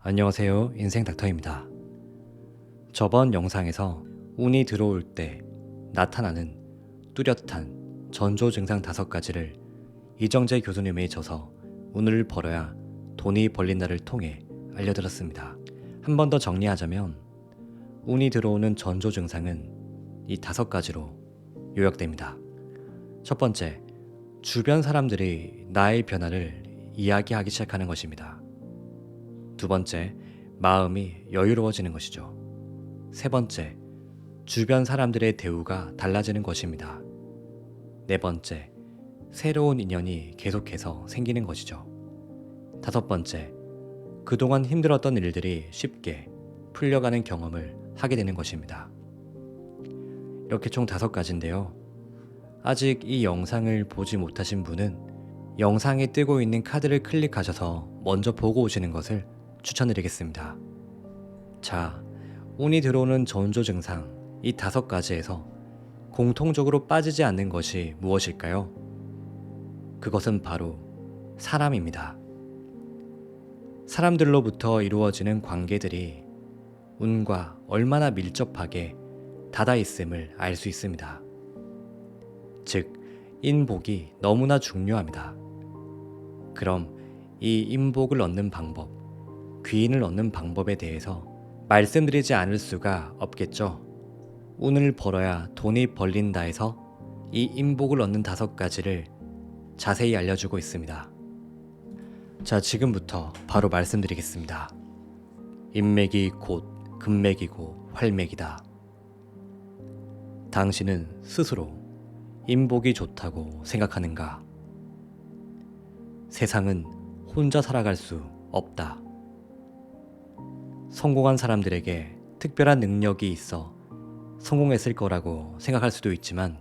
안녕하세요. 인생 닥터입니다. 저번 영상에서 운이 들어올 때 나타나는 뚜렷한 전조 증상 5가지를 이정재 교수님의 저서 운을 벌어야 돈이 벌린다를 통해 알려드렸습니다. 한 번 더 정리하자면 운이 들어오는 전조 증상은 이 5가지로 요약됩니다. 첫 번째, 주변 사람들이 나의 변화를 이야기하기 시작하는 것입니다. 두 번째, 마음이 여유로워지는 것이죠. 세 번째, 주변 사람들의 대우가 달라지는 것입니다. 네 번째, 새로운 인연이 계속해서 생기는 것이죠. 다섯 번째, 그동안 힘들었던 일들이 쉽게 풀려가는 경험을 하게 되는 것입니다. 이렇게 총 5가지인데요. 아직 이 영상을 보지 못하신 분은 영상에 뜨고 있는 카드를 클릭하셔서 먼저 보고 오시는 것을 추천드리겠습니다. 자, 운이 들어오는 전조 증상 이 5가지에서 공통적으로 빠지지 않는 것이 무엇일까요? 그것은 바로 사람입니다. 사람들로부터 이루어지는 관계들이 운과 얼마나 밀접하게 닿아 있음을 알 수 있습니다. 즉, 인복이 너무나 중요합니다. 그럼 이 인복을 얻는 방법, 귀인을 얻는 방법에 대해서 말씀드리지 않을 수가 없겠죠. 운을 벌어야 돈이 벌린다 해서 이 인복을 얻는 5가지를 자세히 알려주고 있습니다. 자, 지금부터 바로 말씀드리겠습니다. 인맥이 곧 금맥이고 활맥이다. 당신은 스스로 인복이 좋다고 생각하는가? 세상은 혼자 살아갈 수 없다. 성공한 사람들에게 특별한 능력이 있어 성공했을 거라고 생각할 수도 있지만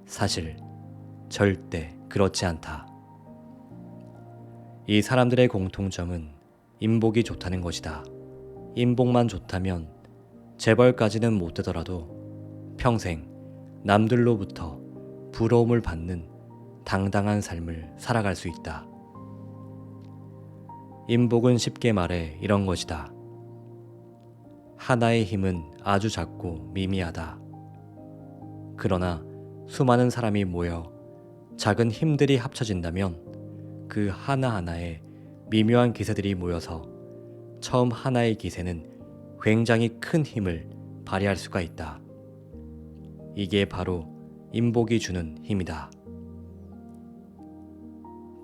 사실 절대 그렇지 않다. 이 사람들의 공통점은 인복이 좋다는 것이다. 인복만 좋다면 재벌까지는 못 되더라도 평생 남들로부터 부러움을 받는 당당한 삶을 살아갈 수 있다. 인복은 쉽게 말해 이런 것이다. 하나의 힘은 아주 작고 미미하다. 그러나 수많은 사람이 모여 작은 힘들이 합쳐진다면 그 하나하나의 미묘한 기세들이 모여서 처음 하나의 기세는 굉장히 큰 힘을 발휘할 수가 있다. 이게 바로 인복이 주는 힘이다.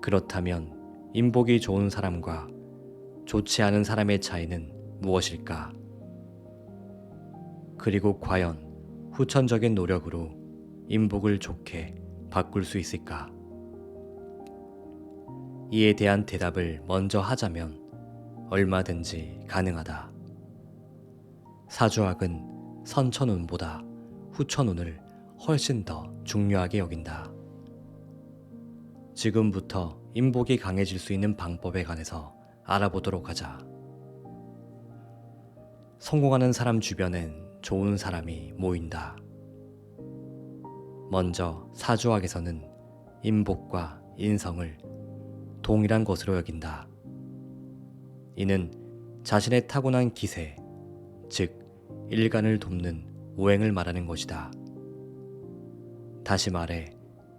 그렇다면 인복이 좋은 사람과 좋지 않은 사람의 차이는 무엇일까? 그리고 과연 후천적인 노력으로 인복을 좋게 바꿀 수 있을까? 이에 대한 대답을 먼저 하자면 얼마든지 가능하다. 사주학은 선천운보다 후천운을 훨씬 더 중요하게 여긴다. 지금부터 인복이 강해질 수 있는 방법에 관해서 알아보도록 하자. 성공하는 사람 주변엔 좋은 사람이 모인다. 먼저 사주학에서는 인복과 인성을 동일한 것으로 여긴다. 이는 자신의 타고난 기세, 즉 일간을 돕는 오행을 말하는 것이다. 다시 말해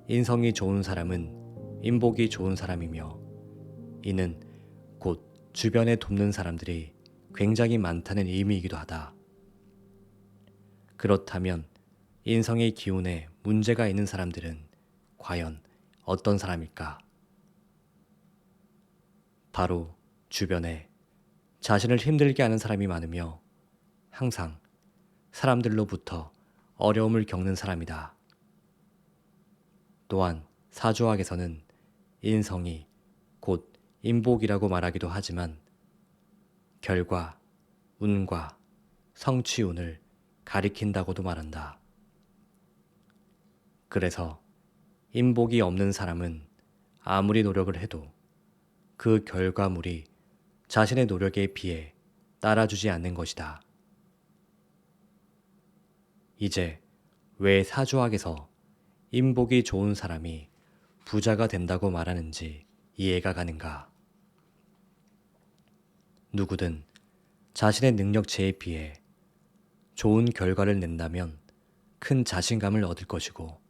인성이 좋은 사람은 인복이 좋은 사람이며 이는 곧 주변에 돕는 사람들이 굉장히 많다는 의미이기도 하다. 그렇다면 인성의 기운에 문제가 있는 사람들은 과연 어떤 사람일까? 바로 주변에 자신을 힘들게 하는 사람이 많으며 항상 사람들로부터 어려움을 겪는 사람이다. 또한 사주학에서는 인성이 곧 인복이라고 말하기도 하지만 결과, 운과 성취운을 가리킨다고도 말한다. 그래서 인복이 없는 사람은 아무리 노력을 해도 그 결과물이 자신의 노력에 비해 따라주지 않는 것이다. 이제 왜 사주학에서 인복이 좋은 사람이 부자가 된다고 말하는지 이해가 가는가? 누구든 자신의 능력치에 비해 좋은 결과를 낸다면 큰 자신감을 얻을 것이고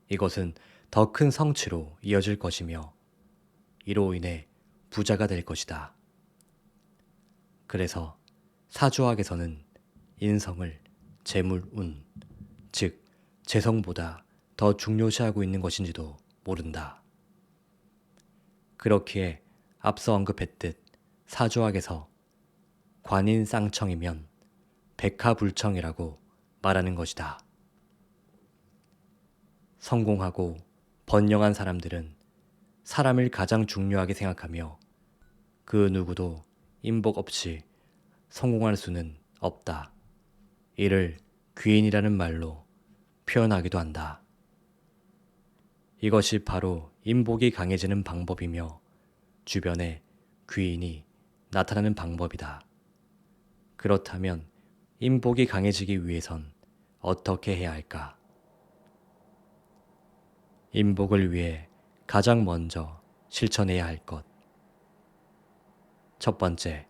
이것은 더 큰 성취로 이어질 것이며 이로 인해 부자가 될 것이다. 그래서 사주학에서는 인성을 재물, 운, 즉 재성보다 더 중요시하고 있는 것인지도 모른다. 그렇기에 앞서 언급했듯 사주학에서 관인쌍청이면 백하불청이라고 말하는 것이다. 성공하고 번영한 사람들은 사람을 가장 중요하게 생각하며 그 누구도 인복 없이 성공할 수는 없다. 이를 귀인이라는 말로 표현하기도 한다. 이것이 바로 인복이 강해지는 방법이며 주변에 귀인이 나타나는 방법이다. 그렇다면 인복이 강해지기 위해선 어떻게 해야 할까? 인복을 위해 가장 먼저 실천해야 할 것. 첫 번째,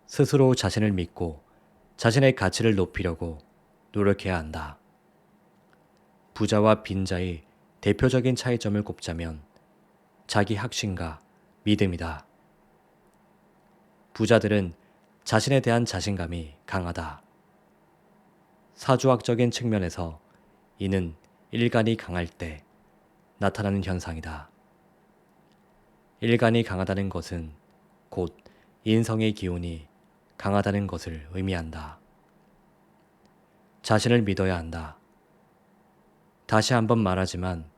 스스로 자신을 믿고 자신의 가치를 높이려고 노력해야 한다. 부자와 빈자의 대표적인 차이점을 꼽자면 자기 확신과 믿음이다. 부자들은 자신에 대한 자신감이 강하다. 사주학적인 측면에서 이는 일간이 강할 때 나타나는 현상이다. 일간이 강하다는 것은 곧 인성의 기운이 강하다는 것을 의미한다. 자신을 믿어야 한다. 다시 한번 말하지만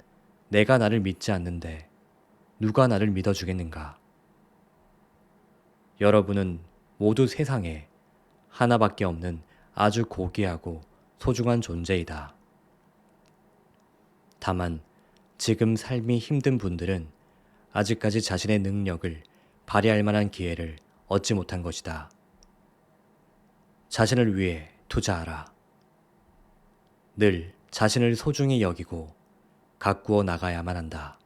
내가 나를 믿지 않는데 누가 나를 믿어주겠는가? 여러분은 모두 세상에 하나밖에 없는 아주 고귀하고 소중한 존재이다. 다만 지금 삶이 힘든 분들은 아직까지 자신의 능력을 발휘할 만한 기회를 얻지 못한 것이다. 자신을 위해 투자하라. 늘 자신을 소중히 여기고 가꾸어 나가야만 한다.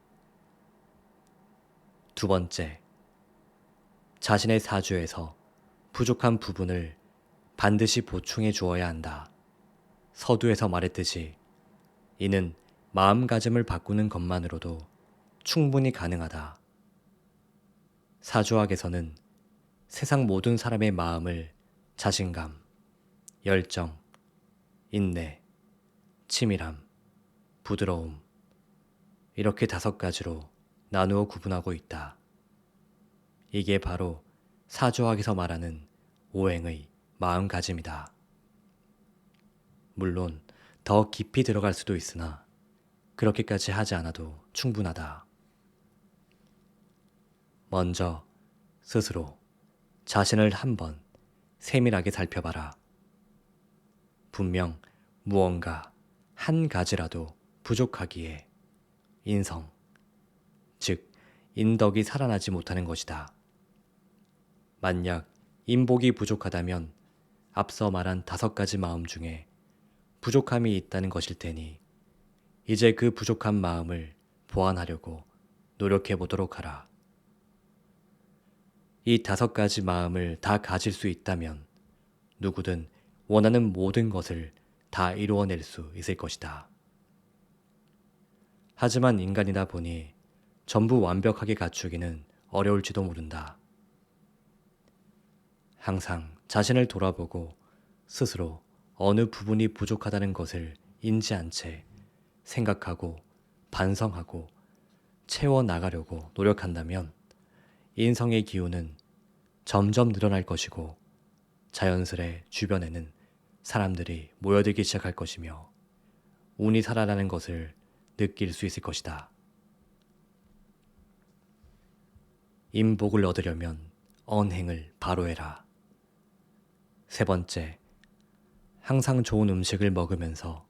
두 번째, 자신의 사주에서 부족한 부분을 반드시 보충해 주어야 한다. 서두에서 말했듯이 이는 마음가짐을 바꾸는 것만으로도 충분히 가능하다. 사주학에서는 세상 모든 사람의 마음을 자신감, 열정, 인내, 치밀함, 부드러움 이렇게 5가지로 나누어 구분하고 있다. 이게 바로 사주학에서 말하는 오행의 마음가짐이다. 물론 더 깊이 들어갈 수도 있으나 그렇게까지 하지 않아도 충분하다. 먼저 스스로 자신을 한번 세밀하게 살펴봐라. 분명 무언가 한 가지라도 부족하기에 인성, 즉 인덕이 살아나지 못하는 것이다. 만약 인복이 부족하다면 앞서 말한 5가지 마음 중에 부족함이 있다는 것일 테니 이제 그 부족한 마음을 보완하려고 노력해 보도록 하라. 이 5가지 마음을 다 가질 수 있다면 누구든 원하는 모든 것을 다 이루어낼 수 있을 것이다. 하지만 인간이다 보니 전부 완벽하게 갖추기는 어려울지도 모른다. 항상 자신을 돌아보고 스스로 어느 부분이 부족하다는 것을 인지한 채 생각하고 반성하고 채워나가려고 노력한다면 인성의 기운은 점점 늘어날 것이고 자연스레 주변에는 사람들이 모여들기 시작할 것이며 운이 살아나는 것을 느낄 수 있을 것이다. 인복을 얻으려면 언행을 바로 해라. 세 번째, 항상 좋은 음식을 먹으면서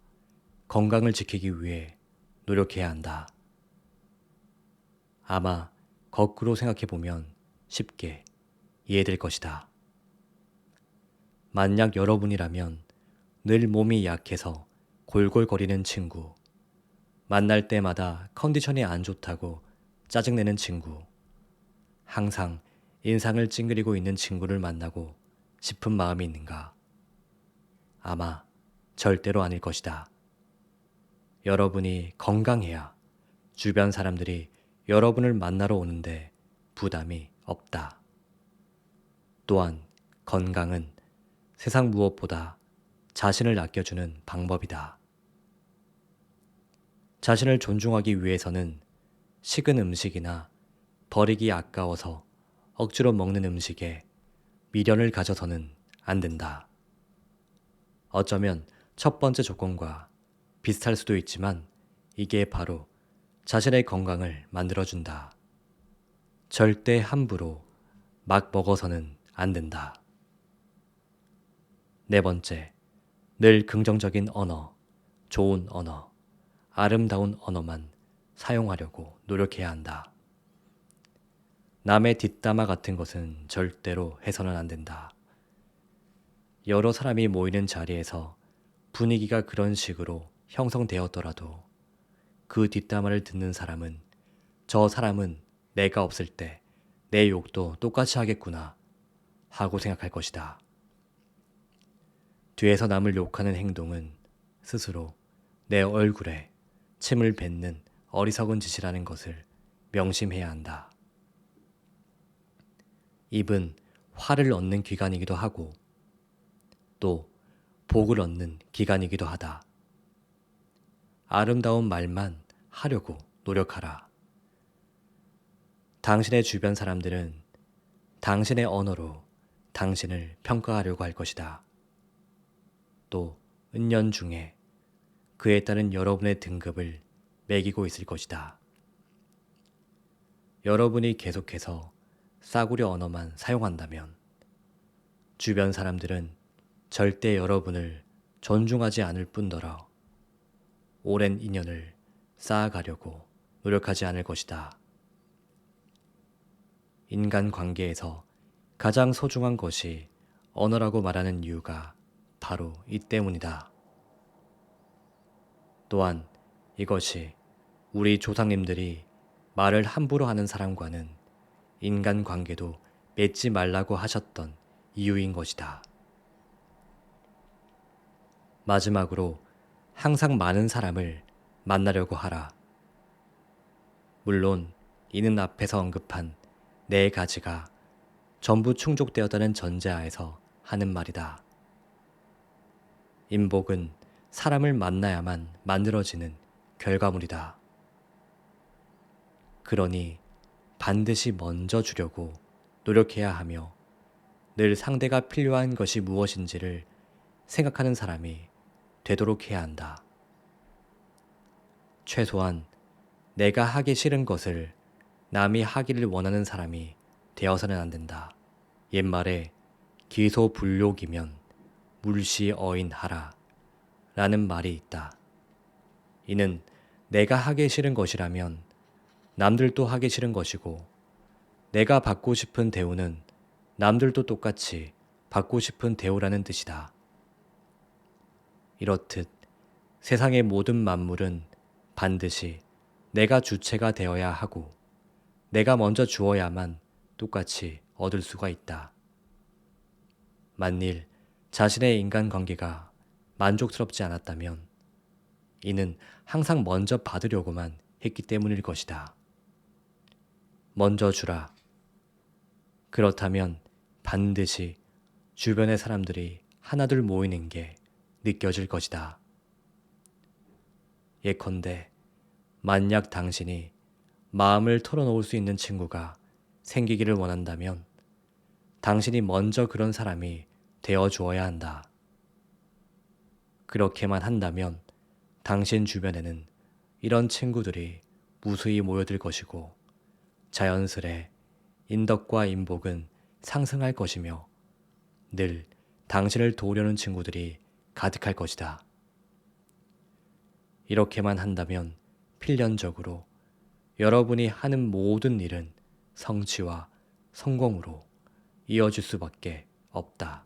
건강을 지키기 위해 노력해야 한다. 아마 거꾸로 생각해보면 쉽게 이해될 것이다. 만약 여러분이라면 늘 몸이 약해서 골골거리는 친구, 만날 때마다 컨디션이 안 좋다고 짜증내는 친구, 항상 인상을 찡그리고 있는 친구를 만나고 싶은 마음이 있는가? 아마 절대로 아닐 것이다. 여러분이 건강해야 주변 사람들이 여러분을 만나러 오는데 부담이 없다. 또한 건강은 세상 무엇보다 자신을 아껴주는 방법이다. 자신을 존중하기 위해서는 식은 음식이나 버리기 아까워서 억지로 먹는 음식에 미련을 가져서는 안 된다. 어쩌면 첫 번째 조건과 비슷할 수도 있지만 이게 바로 자신의 건강을 만들어준다. 절대 함부로 막 먹어서는 안 된다. 네 번째, 늘 긍정적인 언어, 좋은 언어, 아름다운 언어만 사용하려고 노력해야 한다. 남의 뒷담화 같은 것은 절대로 해서는 안 된다. 여러 사람이 모이는 자리에서 분위기가 그런 식으로 형성되었더라도 그 뒷담화를 듣는 사람은 저 사람은 내가 없을 때 내 욕도 똑같이 하겠구나 하고 생각할 것이다. 뒤에서 남을 욕하는 행동은 스스로 내 얼굴에 침을 뱉는 어리석은 짓이라는 것을 명심해야 한다. 입은 화를 얻는 기관이기도 하고 또 복을 얻는 기관이기도 하다. 아름다운 말만 하려고 노력하라. 당신의 주변 사람들은 당신의 언어로 당신을 평가하려고 할 것이다. 또 은연중에 그에 따른 여러분의 등급을 매기고 있을 것이다. 여러분이 계속해서 싸구려 언어만 사용한다면 주변 사람들은 절대 여러분을 존중하지 않을 뿐더러 오랜 인연을 쌓아가려고 노력하지 않을 것이다. 인간 관계에서 가장 소중한 것이 언어라고 말하는 이유가 바로 이 때문이다. 또한 이것이 우리 조상님들이 말을 함부로 하는 사람과는 인간 관계도 맺지 말라고 하셨던 이유인 것이다. 마지막으로 항상 많은 사람을 만나려고 하라. 물론 이는 앞에서 언급한 네 가지가 전부 충족되었다는 전제하에서 하는 말이다. 인복은 사람을 만나야만 만들어지는 결과물이다. 그러니 반드시 먼저 주려고 노력해야 하며 늘 상대가 필요한 것이 무엇인지를 생각하는 사람이 되도록 해야 한다. 최소한 내가 하기 싫은 것을 남이 하기를 원하는 사람이 되어서는 안 된다. 옛말에 기소불욕이면 물시어인하라 라는 말이 있다. 이는 내가 하기 싫은 것이라면 남들도 하기 싫은 것이고 내가 받고 싶은 대우는 남들도 똑같이 받고 싶은 대우라는 뜻이다. 이렇듯 세상의 모든 만물은 반드시 내가 주체가 되어야 하고 내가 먼저 주어야만 똑같이 얻을 수가 있다. 만일 자신의 인간관계가 만족스럽지 않았다면 이는 항상 먼저 받으려고만 했기 때문일 것이다. 먼저 주라. 그렇다면 반드시 주변의 사람들이 하나둘 모이는 게 느껴질 것이다. 예컨대 만약 당신이 마음을 털어놓을 수 있는 친구가 생기기를 원한다면 당신이 먼저 그런 사람이 되어 주어야 한다. 그렇게만 한다면 당신 주변에는 이런 친구들이 무수히 모여들 것이고 자연스레 인덕과 인복은 상승할 것이며 늘 당신을 도우려는 친구들이 가득할 것이다. 이렇게만 한다면 필연적으로 여러분이 하는 모든 일은 성취와 성공으로 이어질 수밖에 없다.